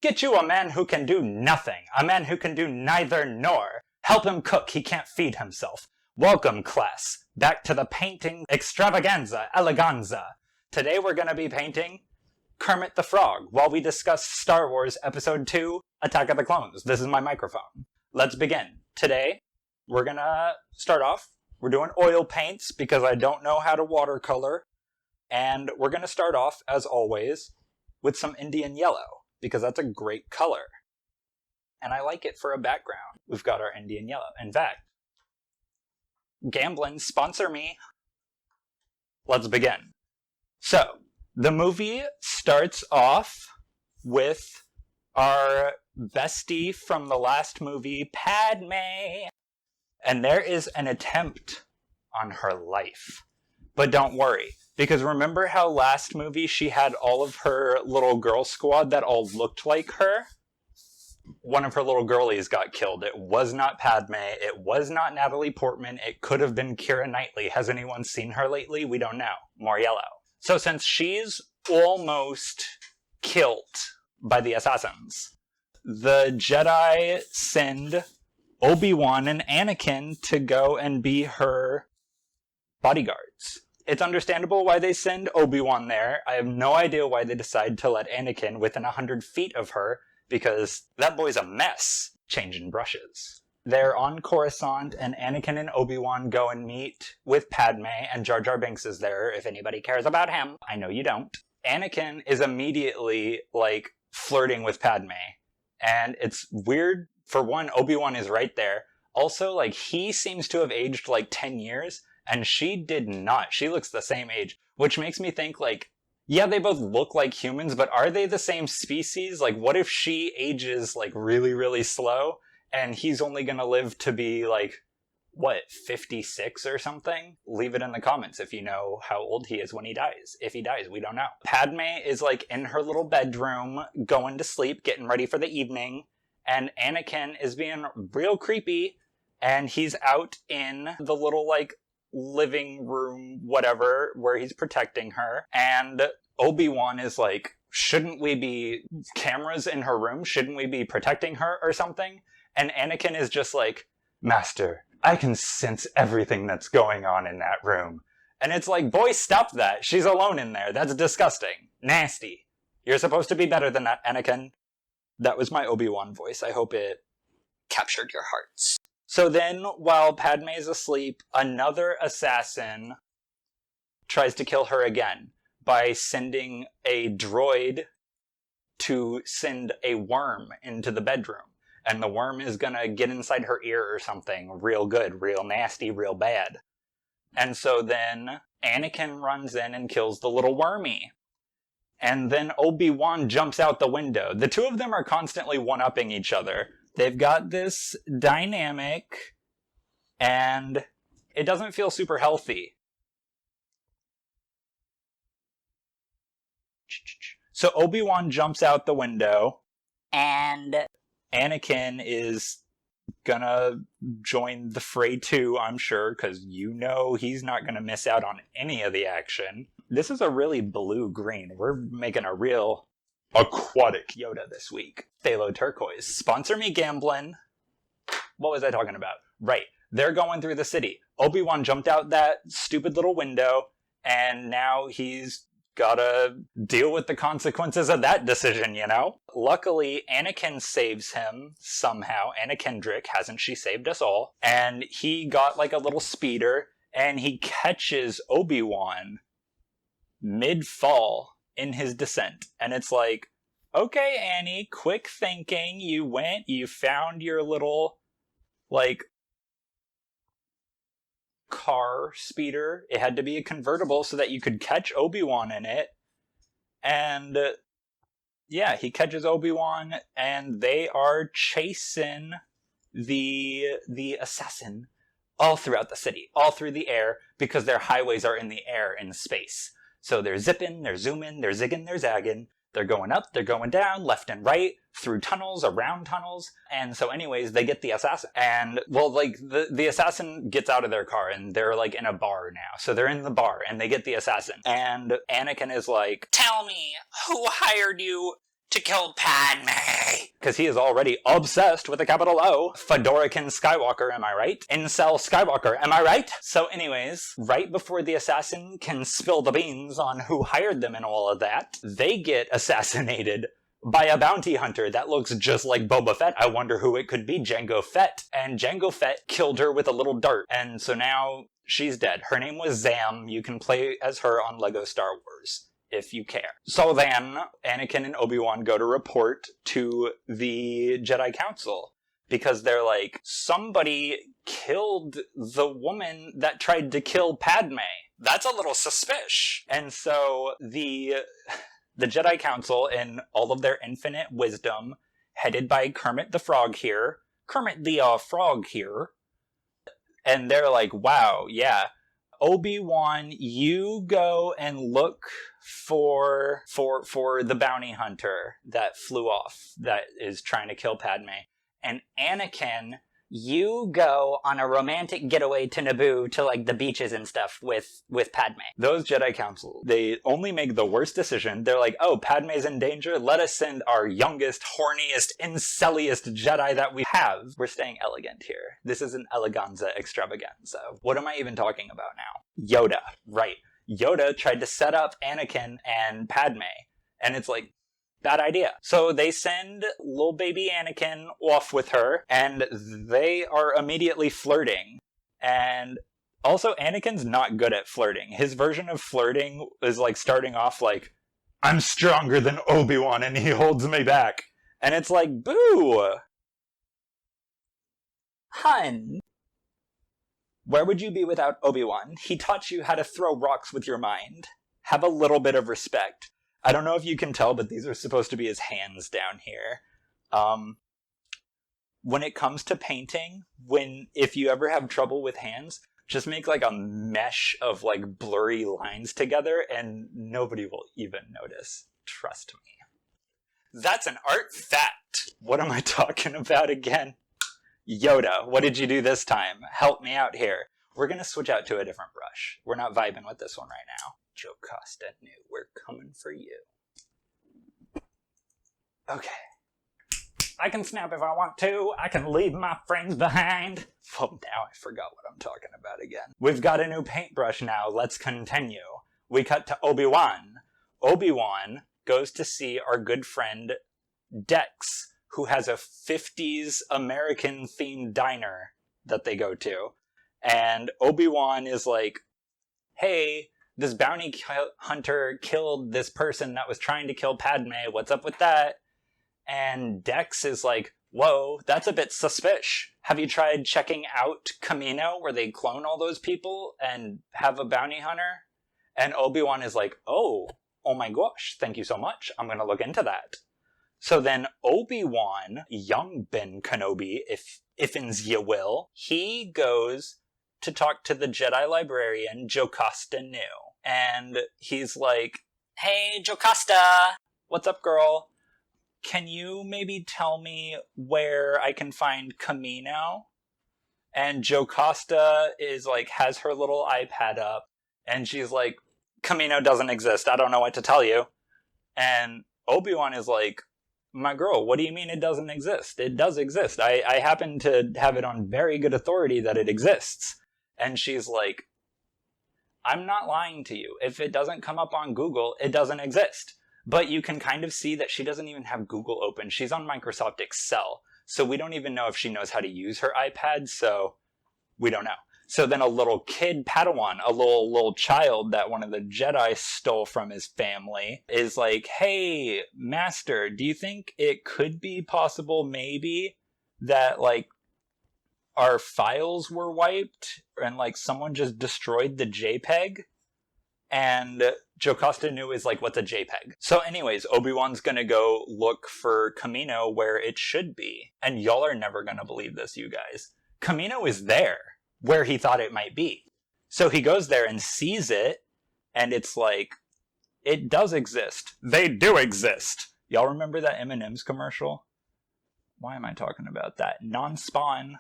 Get you a man who can do nothing, a man who can do neither nor. Help him cook, he can't feed himself. Welcome, class, back to the painting extravaganza, eleganza. Today we're going to be painting Kermit the Frog while we discuss Star Wars Episode 2, Attack of the Clones. This is my microphone. Let's begin. Today, we're going to start off. We're doing oil paints because I don't know how to watercolor. And we're going to start off, as always, with some Indian yellow, because that's a great color. And I like it for a background. We've got our Indian yellow. In fact, Gamblin, sponsor me. Let's begin. So, the movie starts off with our bestie from the last movie, Padme. And there is an attempt on her life. But don't worry, because remember how last movie she had all of her little girl squad that all looked like her? One of her little girlies got killed. It was not Padme. It was not Natalie Portman. It could have been Keira Knightley. Has anyone seen her lately? We don't know. More yellow. So since she's almost killed by the assassins, the Jedi send Obi-Wan and Anakin to go and be her bodyguards. It's understandable why they send Obi-Wan there. I have no idea why they decide to let Anakin within 100 feet of her, because that boy's a mess changing brushes. They're on Coruscant, and Anakin and Obi-Wan go and meet with Padme, and Jar Jar Binks is there, if anybody cares about him. I know you don't. Anakin is immediately, flirting with Padme. And it's weird. For one, Obi-Wan is right there. Also, he seems to have aged, 10 years, and she did not. She looks the same age, which makes me think, yeah, they both look like humans, but are they the same species? What if she ages, really, really slow, and he's only gonna live to be, 56 or something? Leave it in the comments if you know how old he is when he dies. If he dies, we don't know. Padme is, in her little bedroom, going to sleep, getting ready for the evening, and Anakin is being real creepy, and he's out in the little, living room, whatever, where he's protecting her, and Obi-Wan is shouldn't we be cameras in her room? Shouldn't we be protecting her or something? And Anakin is just Master, I can sense everything that's going on in that room. And it's boy, stop that. She's alone in there. That's disgusting. Nasty. You're supposed to be better than that, Anakin. That was my Obi-Wan voice. I hope it captured your hearts. So then, while Padme is asleep, another assassin tries to kill her again by sending a droid to send a worm into the bedroom. And the worm is gonna get inside her ear or something real good, real nasty, real bad. And so then Anakin runs in and kills the little wormy. And then Obi-Wan jumps out the window. The two of them are constantly one-upping each other. They've got this dynamic, and it doesn't feel super healthy. So Obi-Wan jumps out the window, and Anakin is gonna join the fray too, I'm sure, because he's not gonna miss out on any of the action. This is a really blue-green. We're making a real aquatic Yoda this week. Phthalo turquoise. Sponsor me, Gamblin. What was I talking about? Right. They're going through the city. Obi-Wan jumped out that stupid little window, and now he's gotta deal with the consequences of that decision, Luckily, Anakin saves him somehow. Anna Kendrick, hasn't she saved us all? And he got a little speeder, and he catches Obi-Wan mid-fall in his descent. And it's okay, Annie, quick thinking. You found your little, car speeder. It had to be a convertible so that you could catch Obi-Wan in it. And yeah, he catches Obi-Wan, and they are chasing the assassin all throughout the city, all through the air, because their highways are in the air, in space. So they're zipping, they're zooming, they're zigging, they're zagging. They're going up, they're going down, left and right, through tunnels, around tunnels. And so anyways, they get the assassin. And, the assassin gets out of their car, and they're, in a bar now. So they're in the bar, and they get the assassin. And Anakin is tell me, who hired you to kill Padme. Because he is already obsessed with a capital O. Fedorican Skywalker, am I right? Incel Skywalker, am I right? So anyways, right before the assassin can spill the beans on who hired them and all of that, they get assassinated by a bounty hunter that looks just like Boba Fett. I wonder who it could be. Jango Fett. And Jango Fett killed her with a little dart. And so now she's dead. Her name was Zam. You can play as her on LEGO Star Wars if you care. So then, Anakin and Obi-Wan go to report to the Jedi Council because they're like, somebody killed the woman that tried to kill Padme. That's a little suspicious. And so the Jedi Council, in all of their infinite wisdom, headed by Kermit the Frog here, and they're like, wow, yeah, Obi-Wan, you go and look for the bounty hunter that flew off, that is trying to kill Padme. And Anakin, you go on a romantic getaway to Naboo to like the beaches and stuff with Padme. Those Jedi Council, they only make the worst decision. They're like, oh, Padme's in danger. Let us send our youngest, horniest, inceliest Jedi that we have. We're staying elegant here. This is an eleganza extravaganza. What am I even talking about now? Yoda, right. Yoda tried to set up Anakin and Padme. And it's like, bad idea. So they send little baby Anakin off with her, and they are immediately flirting. And also, Anakin's not good at flirting. His version of flirting is like starting off like, I'm stronger than Obi-Wan and he holds me back. And it's like, boo! Hun, where would you be without Obi-Wan? He taught you how to throw rocks with your mind. Have a little bit of respect. I don't know if you can tell, but these are supposed to be his hands down here. When it comes to painting, if you ever have trouble with hands, just make like a mesh of like blurry lines together and nobody will even notice. Trust me. That's an art fact. What am I talking about again? Yoda, what did you do this time? Help me out here. We're going to switch out to a different brush. We're not vibing with this one right now. Jocasta knew we're coming for you. Okay. I can snap if I want to. I can leave my friends behind. Well, now I forgot what I'm talking about again. We've got a new paintbrush now. Let's continue. We cut to Obi-Wan. Obi-Wan goes to see our good friend Dex, who has a 50s American-themed diner that they go to. And Obi-Wan is like, hey, this bounty hunter killed this person that was trying to kill Padme. What's up with that? And Dex is like, whoa, that's a bit suspicious. Have you tried checking out Kamino, where they clone all those people and have a bounty hunter? And Obi-Wan is like, oh my gosh, thank you so much. I'm going to look into that. So then Obi-Wan, young Ben Kenobi, if ye will, he goes to talk to the Jedi librarian, Jocasta Nu. And he's like, hey, Jocasta, what's up, girl? Can you maybe tell me where I can find Kamino? And Jocasta is like, has her little iPad up, and she's like, Kamino doesn't exist. I don't know what to tell you. And Obi-Wan is like, my girl, what do you mean it doesn't exist? It does exist. I happen to have it on very good authority that it exists. And she's like, I'm not lying to you. If it doesn't come up on Google, it doesn't exist. But you can kind of see that she doesn't even have Google open. She's on Microsoft Excel. So we don't even know if she knows how to use her iPad, so we don't know. So then a little kid Padawan, a little child that one of the Jedi stole from his family, is like, hey, Master, do you think it could be possible maybe that, like, our files were wiped and, like, someone just destroyed the JPEG? And Jocasta Nu is like, what's a JPEG? So anyways, Obi-Wan's gonna go look for Kamino where it should be. And y'all are never gonna believe this, you guys. Kamino is there, where he thought it might be. So he goes there and sees it, and it's like, it does exist. They do exist. Y'all remember that M&M's commercial? Why am I talking about that? Non-spawn.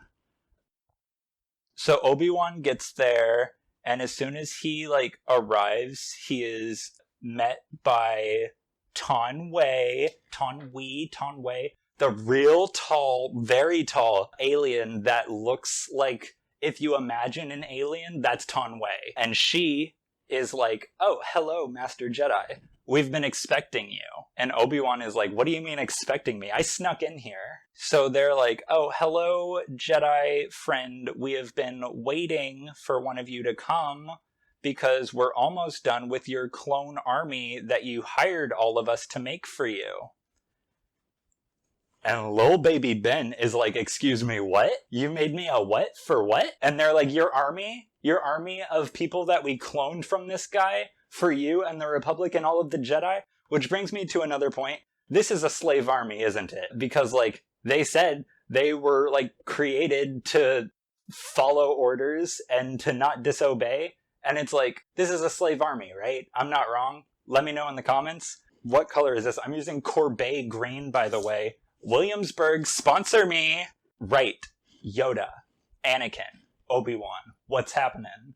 So Obi-Wan gets there, and as soon as he, like, arrives, he is met by Tonwei, the real tall, very tall alien that looks like, if you imagine an alien, that's Tonwei. And she is like, oh, hello, Master Jedi. We've been expecting you. And Obi-Wan is like, what do you mean expecting me? I snuck in here. So they're like, oh, hello, Jedi friend. We have been waiting for one of you to come because we're almost done with your clone army that you hired all of us to make for you. And lil baby Ben is like, excuse me, what? You made me a what? For what? And they're like, your army of people that we cloned from this guy for you and the Republic and all of the Jedi? Which brings me to another point. This is a slave army, isn't it? Because, like, they said they were, like, created to follow orders and to not disobey. And it's like, this is a slave army, right? I'm not wrong. Let me know in the comments. What color is this? I'm using Courbet green, by the way. Williamsburg, sponsor me! Right. Yoda. Anakin. Obi-Wan. What's happening?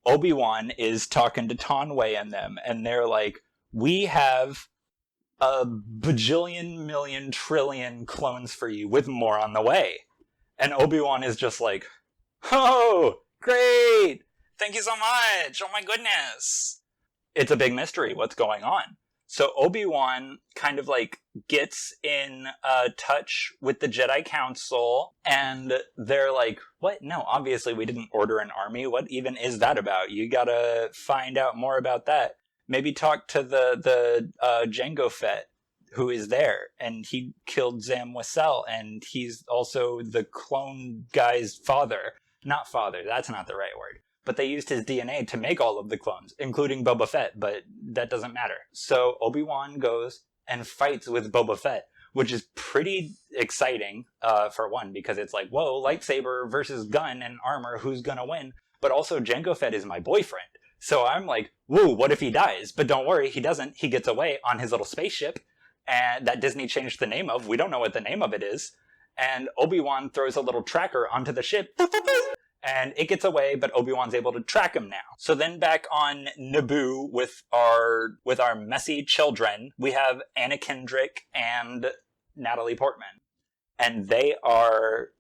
Obi-Wan is talking to Tonwei and them, and they're like, we have a bajillion, million, trillion clones for you, with more on the way. And Obi-Wan is just like, oh, great! Thank you so much! Oh my goodness! It's a big mystery what's going on. So Obi-Wan kind of like gets in touch with the Jedi Council, and they're like, what? No, obviously we didn't order an army. What even is that about? You gotta find out more about that. Maybe talk to the Jango Fett, who is there, and he killed Zam Wesell, and he's also the clone guy's father. Not father, that's not the right word. But they used his DNA to make all of the clones, including Boba Fett, but that doesn't matter. So Obi-Wan goes and fights with Boba Fett, which is pretty exciting, for one, because it's like, whoa, lightsaber versus gun and armor, who's gonna win? But also, Jango Fett is my boyfriend. So I'm like, woo, what if he dies? But don't worry, he doesn't. He gets away on his little spaceship, and that Disney changed the name of. We don't know what the name of it is. And Obi-Wan throws a little tracker onto the ship, and it gets away, but Obi-Wan's able to track him now. So then back on Naboo with our messy children, we have Anna Kendrick and Natalie Portman. And they are,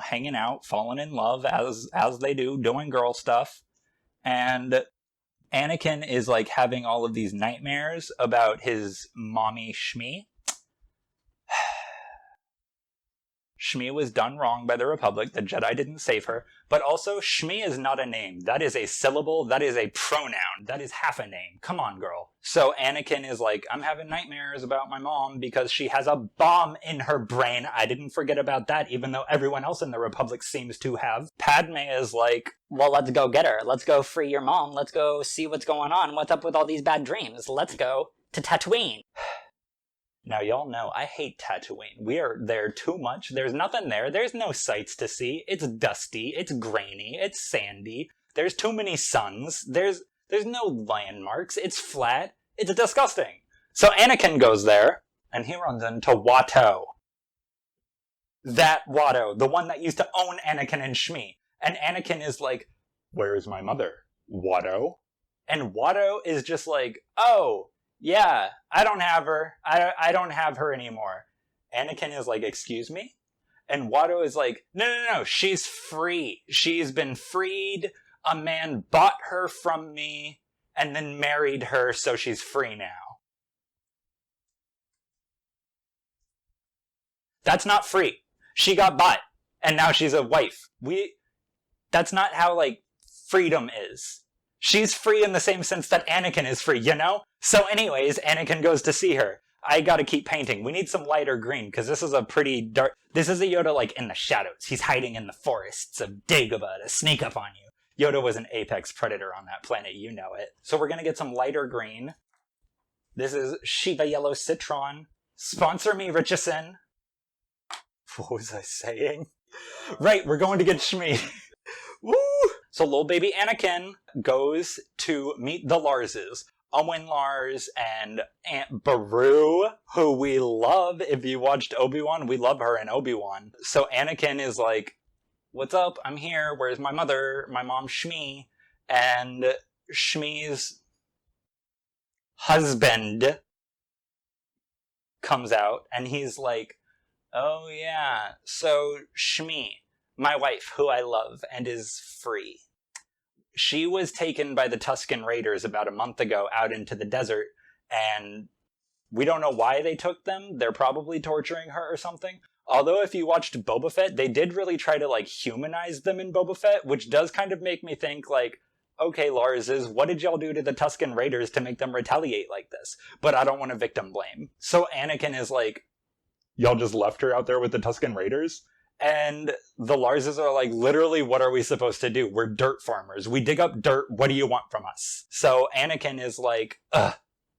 hanging out, falling in love as they do, doing girl stuff. And Anakin is like having all of these nightmares about his mommy Shmi. Shmi was done wrong by the Republic. The Jedi didn't save her. But also, Shmi is not a name. That is a syllable. That is a pronoun. That is half a name. Come on, girl. So Anakin is like, I'm having nightmares about my mom because she has a bomb in her brain. I didn't forget about that, even though everyone else in the Republic seems to have. Padme is like, well, let's go get her. Let's go free your mom. Let's go see what's going on. What's up with all these bad dreams? Let's go to Tatooine. Now, y'all know I hate Tatooine. We are there too much. There's nothing there. There's no sights to see. It's dusty. It's grainy. It's sandy. There's too many suns. There's no landmarks. It's flat. It's disgusting. So Anakin goes there, and he runs into Watto. That Watto, the one that used to own Anakin and Shmi. And Anakin is like, where is my mother? Watto? And Watto is just like, oh, yeah, I don't have her. I don't have her anymore. Anakin is like, excuse me? And Watto is like, no, she's free. She's been freed. A man bought her from me and then married her, so she's free now. That's not free. She got bought, and now she's a wife. That's not how, freedom is. She's free in the same sense that Anakin is free, So anyways, Anakin goes to see her. I gotta keep painting. We need some lighter green, because this is a pretty dark... This is a Yoda, in the shadows. He's hiding in the forests of Dagobah to sneak up on you. Yoda was an apex predator on that planet, you know it. So we're gonna get some lighter green. This is Shiba Yellow Citron. Sponsor me, Richardson. What was I saying? Right, we're going to get Shmi. Woo! So little baby Anakin goes to meet the Larses. Owen Lars and Aunt Beru, who we love. If you watched Obi-Wan, we love her in Obi-Wan. So Anakin is like, what's up? I'm here. Where's my mother? My mom Shmi. And Shmi's husband comes out, and he's like, oh yeah, so Shmi, my wife, who I love and is free, she was taken by the Tusken Raiders about a month ago out into the desert, and we don't know why they took them. They're probably torturing her or something. Although if you watched Boba Fett, they did really try to, like, humanize them in Boba Fett, which does kind of make me think, like, okay, Lars, what did y'all do to the Tusken Raiders to make them retaliate like this? But I don't want to victim blame. So Anakin is like, y'all just left her out there with the Tusken Raiders? And the Larses are like, literally, what are we supposed to do? We're dirt farmers. We dig up dirt. What do you want from us? So Anakin is like,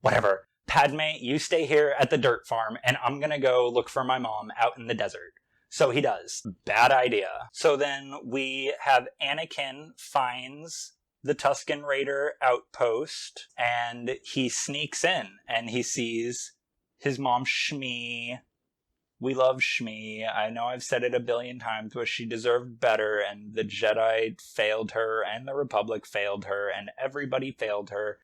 whatever. Padme, you stay here at the dirt farm, and I'm gonna go look for my mom out in the desert. So he does. Bad idea. So then we have Anakin finds the Tusken Raider outpost, and he sneaks in, and he sees his mom, Shmi. We love Shmi. I know I've said it a billion times, but she deserved better, and the Jedi failed her, and the Republic failed her, and everybody failed her.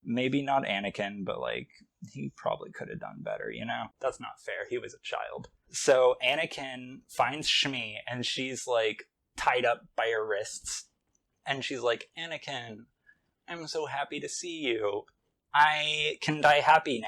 Maybe not Anakin, but, like, he probably could have done better, you know? That's not fair. He was a child. So Anakin finds Shmi, and she's, like, tied up by her wrists. And she's like, Anakin, I'm so happy to see you. I can die happy now.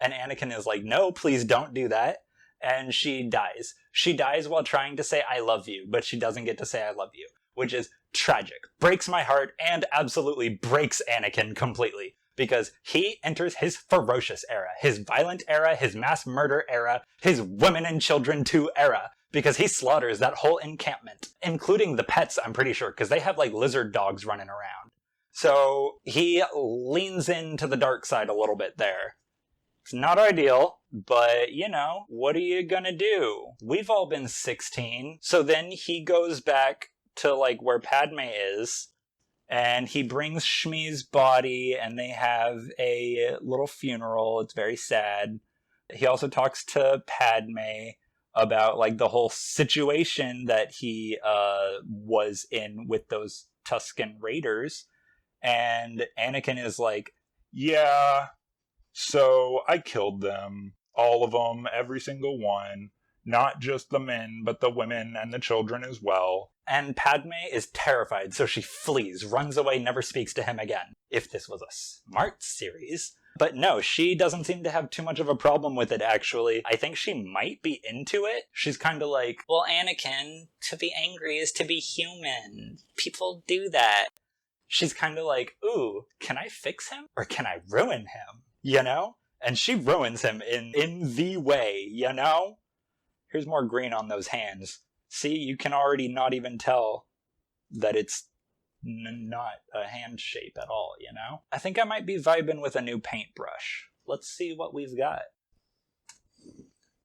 And Anakin is like, no, please don't do that. And she dies. She dies while trying to say, I love you, but she doesn't get to say, I love you, which is tragic. Breaks my heart and absolutely breaks Anakin completely, because he enters his ferocious era, his violent era, his mass murder era, his women and children too era, because he slaughters that whole encampment, including the pets, I'm pretty sure, because they have, like, lizard dogs running around. So he leans into the dark side a little bit there. It's not ideal, but, you know, what are you gonna do? We've all been 16. So then he goes back to, like, where Padme is, and he brings Shmi's body, and they have a little funeral. It's very sad. He also talks to Padme about, like, the whole situation that he was in with those Tusken Raiders. And Anakin is like, yeah, so I killed them. All of them, every single one. Not just the men, but the women and the children as well. And Padme is terrified, so she flees, runs away, never speaks to him again. If this was a smart series. But no, she doesn't seem to have too much of a problem with it, actually. I think she might be into it. She's kind of like, well, Anakin, to be angry is to be human. People do that. She's kind of like, ooh, can I fix him? Or can I ruin him? You know? And she ruins him in the way, you know? Here's more green on those hands. See, you can already not even tell that it's not a hand shape at all, you know? I think I might be vibing with a new paintbrush. Let's see what we've got.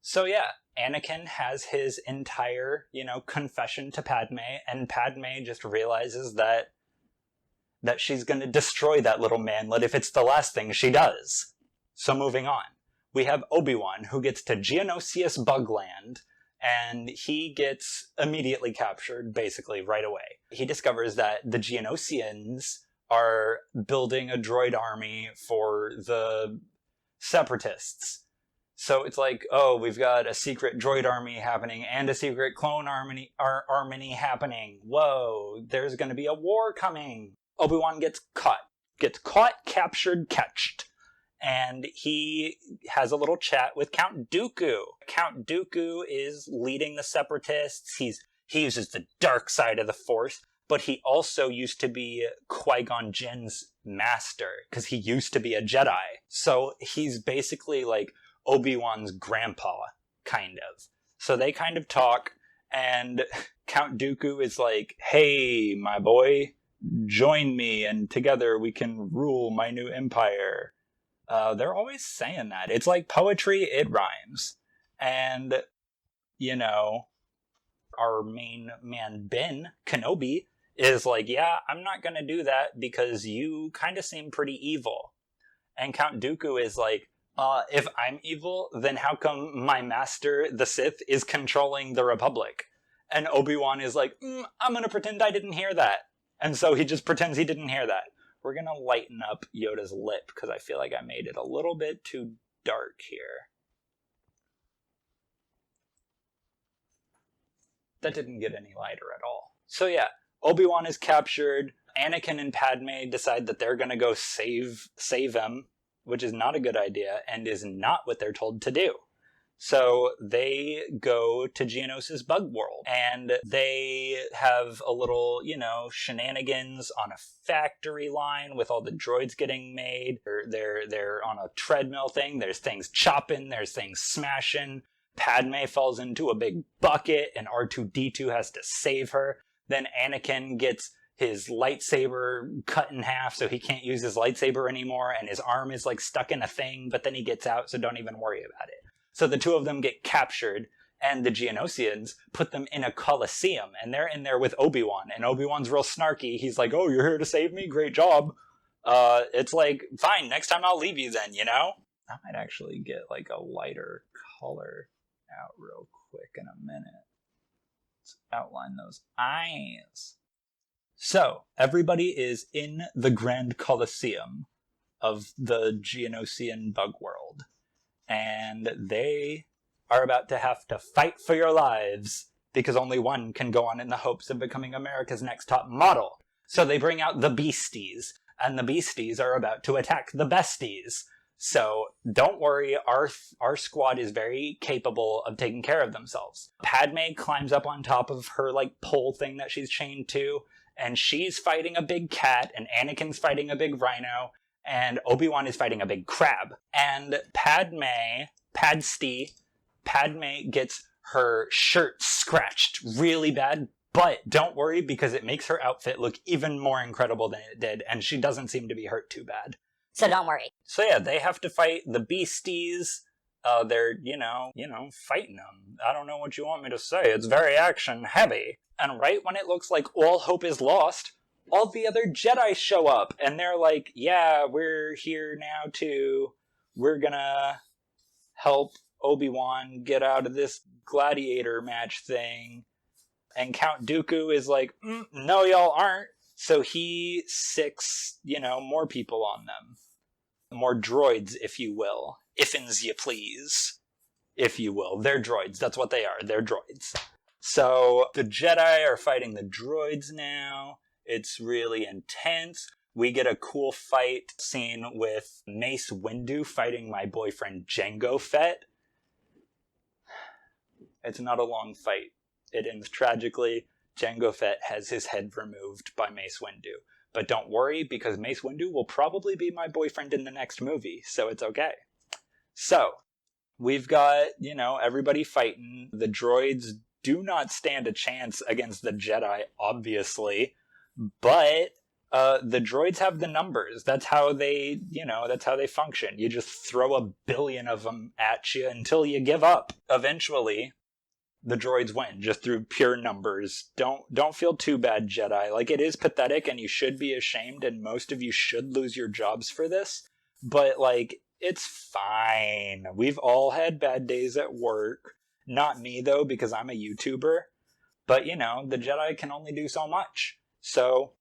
So yeah, Anakin has his entire, you know, confession to Padme, and Padme just realizes that she's going to destroy that little manlet if it's the last thing she does. So moving on. We have Obi-Wan, who gets to Geonosius Bugland, and he gets immediately captured, basically, right away. He discovers that the Geonosians are building a droid army for the Separatists. So it's like, oh, we've got a secret droid army happening and a secret clone army happening. Whoa, there's going to be a war coming. Obi-Wan gets caught, captured, catched. And he has a little chat with Count Dooku. Count Dooku is leading the Separatists. He uses the dark side of the Force, but he also used to be Qui-Gon Jinn's master, because he used to be a Jedi. So he's basically like Obi-Wan's grandpa, kind of. So they kind of talk, and Count Dooku is like, hey, my boy, join me, and together we can rule my new empire. They're always saying that. It's like poetry, it rhymes. And, you know, our main man, Ben Kenobi, is like, yeah, I'm not going to do that because you kind of seem pretty evil. And Count Dooku is like, if I'm evil, then how come my master, the Sith, is controlling the Republic? And Obi-Wan is like, I'm going to pretend I didn't hear that. And so he just pretends he didn't hear that. We're going to lighten up Yoda's lip, because I feel like I made it a little bit too dark here. That didn't get any lighter at all. So yeah, Obi-Wan is captured. Anakin and Padme decide that they're going to go save him, which is not a good idea and is not what they're told to do. So they go to Geonosis bug world, and they have a little, shenanigans on a factory line with all the droids getting made. They're on a treadmill thing. There's things chopping. There's things smashing. Padme falls into a big bucket, and R2-D2 has to save her. Then Anakin gets his lightsaber cut in half, so he can't use his lightsaber anymore, and his arm is stuck in a thing, but then he gets out, so don't even worry about it. So the two of them get captured, and the Geonosians put them in a coliseum, and they're in there with Obi-Wan, and Obi-Wan's real snarky. He's like, oh, you're here to save me? Great job. It's like, fine, next time I'll leave you then, I might actually get a lighter color out real quick in a minute. Let's outline those eyes. So, everybody is in the Grand Coliseum of the Geonosian bug world. And they are about to have to fight for your lives, because only one can go on in the hopes of becoming America's next top model. So they bring out the Beasties, and the Beasties are about to attack the Besties. So don't worry, our squad is very capable of taking care of themselves. Padme climbs up on top of her pole thing that she's chained to, and she's fighting a big cat, and Anakin's fighting a big rhino, and Obi-Wan is fighting a big crab. And Padme gets her shirt scratched really bad, but don't worry, because it makes her outfit look even more incredible than it did, and she doesn't seem to be hurt too bad. So don't worry. So yeah, they have to fight the Beasties. They're, fighting them. I don't know what you want me to say. It's very action heavy. And right when it looks like all hope is lost, all the other Jedi show up, and they're like, yeah, we're here now too. We're gonna help Obi-Wan get out of this gladiator match thing. And Count Dooku is like, no, y'all aren't. So he sicks, more people on them. More droids, if you will. Ifins you please. If you will. They're droids. That's what they are. They're droids. So the Jedi are fighting the droids now. It's really intense. We get a cool fight scene with Mace Windu fighting my boyfriend Jango Fett. It's not a long fight. It ends tragically. Jango Fett has his head removed by Mace Windu. But don't worry, because Mace Windu will probably be my boyfriend in the next movie, so it's okay. So, we've got, everybody fighting. The droids do not stand a chance against the Jedi, obviously. But the droids have the numbers. That's how they, that's how they function. You just throw a billion of them at you until you give up. Eventually, the droids win just through pure numbers. Don't feel too bad, Jedi. It is pathetic, and you should be ashamed, and most of you should lose your jobs for this. But it's fine. We've all had bad days at work. Not me though, because I'm a YouTuber. But the Jedi can only do so much. So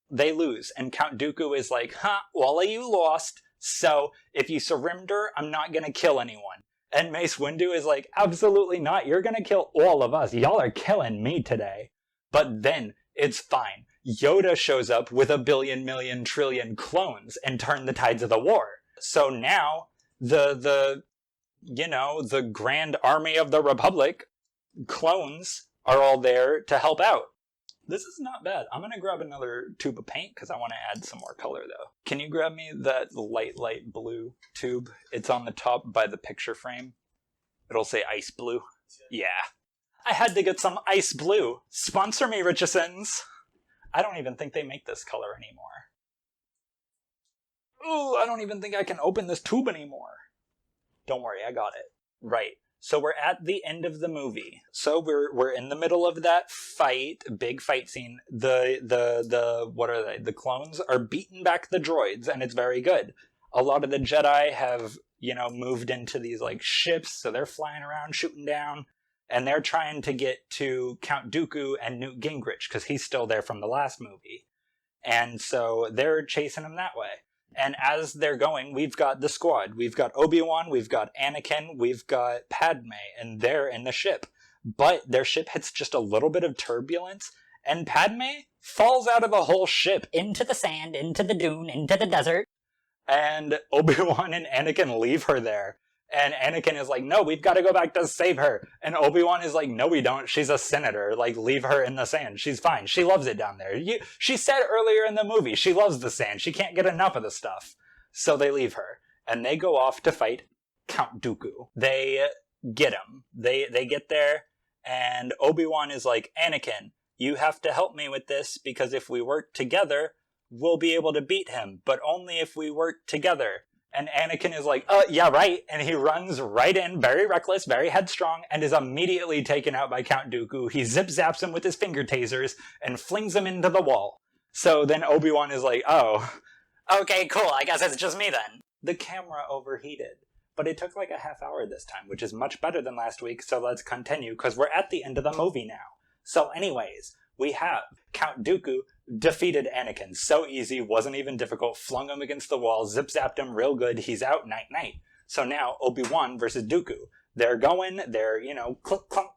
they lose, and Count Dooku is like, all of you lost, so if you surrender, I'm not gonna kill anyone. And Mace Windu is like, absolutely not, you're gonna kill all of us, y'all are killing me today. But then, it's fine. Yoda shows up with 1 billion, million, trillion clones and turn the tides of the war. So now, the Grand Army of the Republic clones are all there to help out. This is not bad. I'm going to grab another tube of paint because I want to add some more color, though. Can you grab me that light blue tube? It's on the top by the picture frame. It'll say ice blue. Yeah. I had to get some ice blue. Sponsor me, Richardsons. I don't even think they make this color anymore. Ooh, I don't even think I can open this tube anymore. Don't worry, I got it. Right. So we're at the end of the movie. So we're in the middle of that fight, big fight scene. What are they? The clones are beating back the droids, and it's very good. A lot of the Jedi have, moved into these ships, so they're flying around, shooting down, and they're trying to get to Count Dooku and Newt Gingrich, because he's still there from the last movie. And so they're chasing him that way. And as they're going, we've got the squad. We've got Obi-Wan, we've got Anakin, we've got Padme, and they're in the ship. but their ship hits just a little bit of turbulence, and Padme falls out of the whole ship into the sand, into the dune, into the desert, and Obi-Wan and Anakin leave her there. And Anakin is like, no, we've got to go back to save her. And Obi-Wan is like, no, we don't. She's a senator. Like, leave her in the sand. She's fine. She loves it down there. She said earlier in the movie, she loves the sand. She can't get enough of the stuff. So they leave her. And they go off to fight Count Dooku. They get him. They get there, and Obi-Wan is like, Anakin, you have to help me with this, because if we work together, we'll be able to beat him, but only if we work together. And Anakin is like, yeah, right. And he runs right in, very reckless, very headstrong, and is immediately taken out by Count Dooku. He zip-zaps him with his finger tasers and flings him into the wall. So then Obi-Wan is like, oh, okay, cool, I guess it's just me then. The camera overheated. But it took like a half hour this time, which is much better than last week, so let's continue, because we're at the end of the movie now. So anyways, we have Count Dooku defeated Anakin. So easy, wasn't even difficult, flung him against the wall, zip-zapped him real good, he's out, night-night. So now, Obi-Wan versus Dooku. They're going, they're, click, clunk,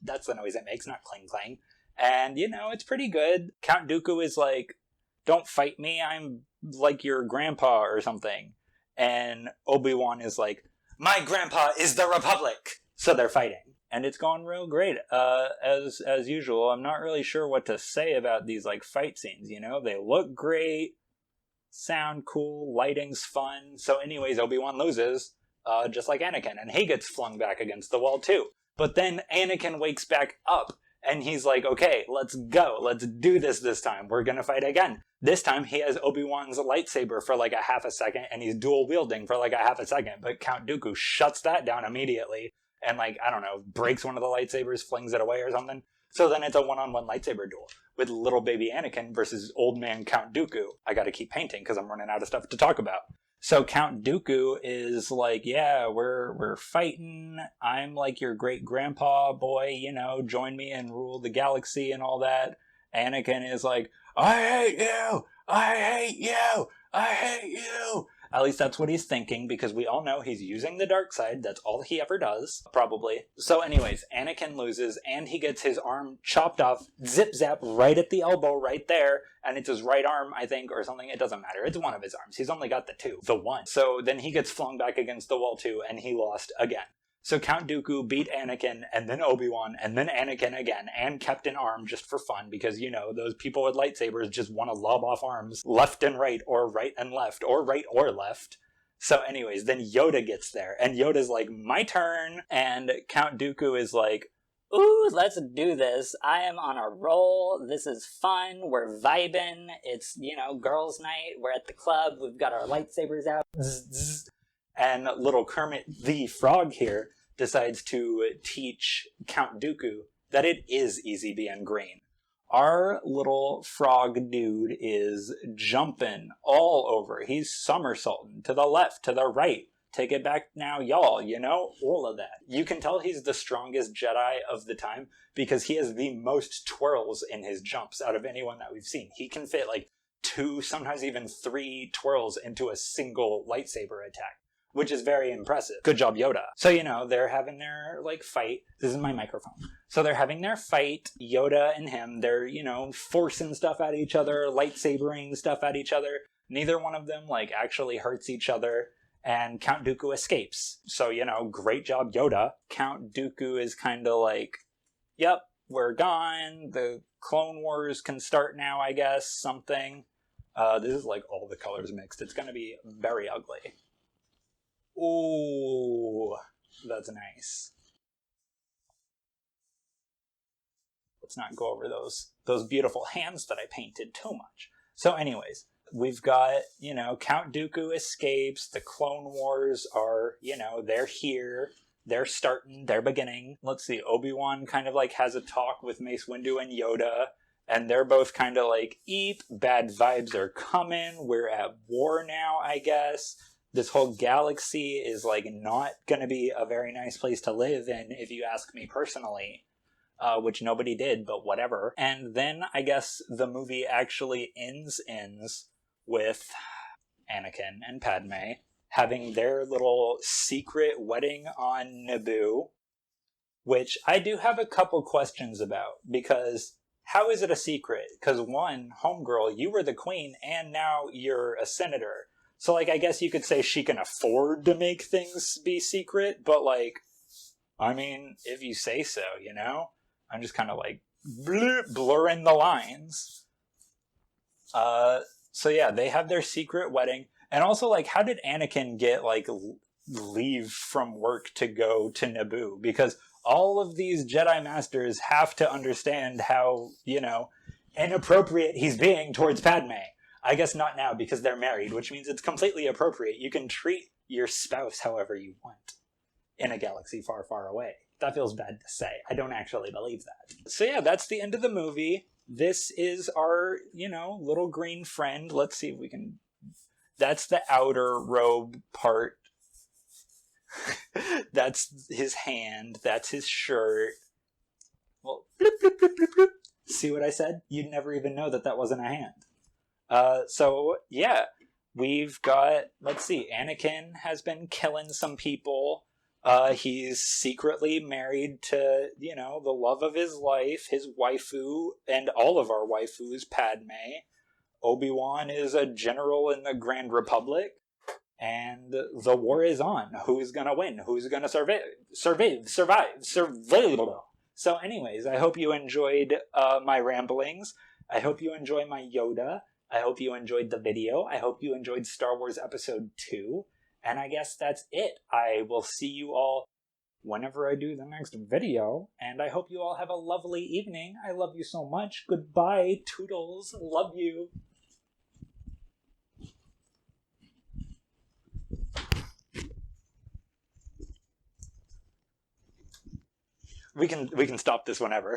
that's the noise it makes, not clang-clang. And, it's pretty good. Count Dooku is like, don't fight me, I'm like your grandpa or something. And Obi-Wan is like, my grandpa is the Republic! So they're fighting. And it's gone real great. As usual, I'm not really sure what to say about these, fight scenes, They look great, sound cool, lighting's fun. So anyways, Obi-Wan loses, just like Anakin, and he gets flung back against the wall too. But then Anakin wakes back up, and he's like, okay, let's go. Let's do this time. We're gonna fight again. This time, he has Obi-Wan's lightsaber for a half a second, and he's dual wielding for a half a second. But Count Dooku shuts that down immediately, and breaks one of the lightsabers, flings it away or something. So then it's a one-on-one lightsaber duel with little baby Anakin versus old man Count Dooku. I gotta keep painting because I'm running out of stuff to talk about. So Count Dooku is like, yeah, we're fighting. I'm like your great-grandpa boy, join me and rule the galaxy and all that. Anakin is like, I hate you! I hate you! I hate you! At least that's what he's thinking, because we all know he's using the dark side. That's all he ever does, probably. So anyways, Anakin loses, and he gets his arm chopped off, zip-zap, right at the elbow, right there, and it's his right arm, I think, or something. It doesn't matter. It's one of his arms. He's only got the one. So then he gets flung back against the wall, too, and he lost again. So Count Dooku beat Anakin, and then Obi-Wan, and then Anakin again, and kept an arm just for fun, because, those people with lightsabers just want to lob off arms left and right and left, or right or left. So anyways, then Yoda gets there, and Yoda's like, my turn, and Count Dooku is like, ooh, let's do this. I am on a roll. This is fun. We're vibing. It's, girls' night. We're at the club. We've got our lightsabers out. Zzz, zzz. And little Kermit the Frog here decides to teach Count Dooku that it is easy being green. Our little frog dude is jumping all over. He's somersaulting to the left, to the right. Take it back now, y'all, all of that. You can tell he's the strongest Jedi of the time because he has the most twirls in his jumps out of anyone that we've seen. He can fit 2, sometimes even 3 twirls into a single lightsaber attack, which is very impressive. Good job, Yoda. So, they're having their, fight. This is my microphone. So they're having their fight, Yoda and him. They're, forcing stuff at each other, lightsabering stuff at each other. Neither one of them, actually hurts each other. And Count Dooku escapes. So, great job, Yoda. Count Dooku is kind of like, yep, we're gone. The Clone Wars can start now, I guess, something. This is, all the colors mixed. It's going to be very ugly. Ooh, that's nice. Let's not go over those beautiful hands that I painted too much. So anyways, we've got, Count Dooku escapes, the Clone Wars are, they're here, they're starting, they're beginning. Let's see, Obi-Wan kind of has a talk with Mace Windu and Yoda, and they're both kind of eep, bad vibes are coming, we're at war now, I guess. This whole galaxy is not gonna be a very nice place to live in, if you ask me personally. Which nobody did, but whatever. And then I guess the movie actually ends with Anakin and Padme having their little secret wedding on Naboo. which I do have a couple questions about, because how is it a secret? Because one, homegirl, you were the queen and now you're a senator. So, like, I guess you could say she can afford to make things be secret, but, like, I mean, if you say so, you know? I'm just kind of like blurring the lines. So yeah, they have their secret wedding. And also, like, how did Anakin get, like, leave from work to go to Naboo? Because all of these Jedi Masters have to understand how, inappropriate he's being towards Padme. I guess not now because they're married, which means it's completely appropriate. You can treat your spouse however you want in a galaxy far, far away. That feels bad to say. I don't actually believe that. So yeah, that's the end of the movie. This is our, little green friend. Let's see if we can... That's the outer robe part. That's his hand. That's his shirt. Well, bloop, bloop, bloop, bloop, bloop. See what I said? You'd never even know that wasn't a hand. So, yeah. We've got, let's see, Anakin has been killing some people. He's secretly married to, the love of his life, his waifu, and all of our waifus, Padme. Obi-Wan is a general in the Grand Republic, and the war is on. Who's gonna win? Who's gonna survive? So anyways, I hope you enjoyed my ramblings. I hope you enjoy my Yoda. I hope you enjoyed the video. I hope you enjoyed Star Wars Episode 2. And I guess that's it. I will see you all whenever I do the next video. And I hope you all have a lovely evening. I love you so much. Goodbye, Toodles. Love you. We can stop this whenever.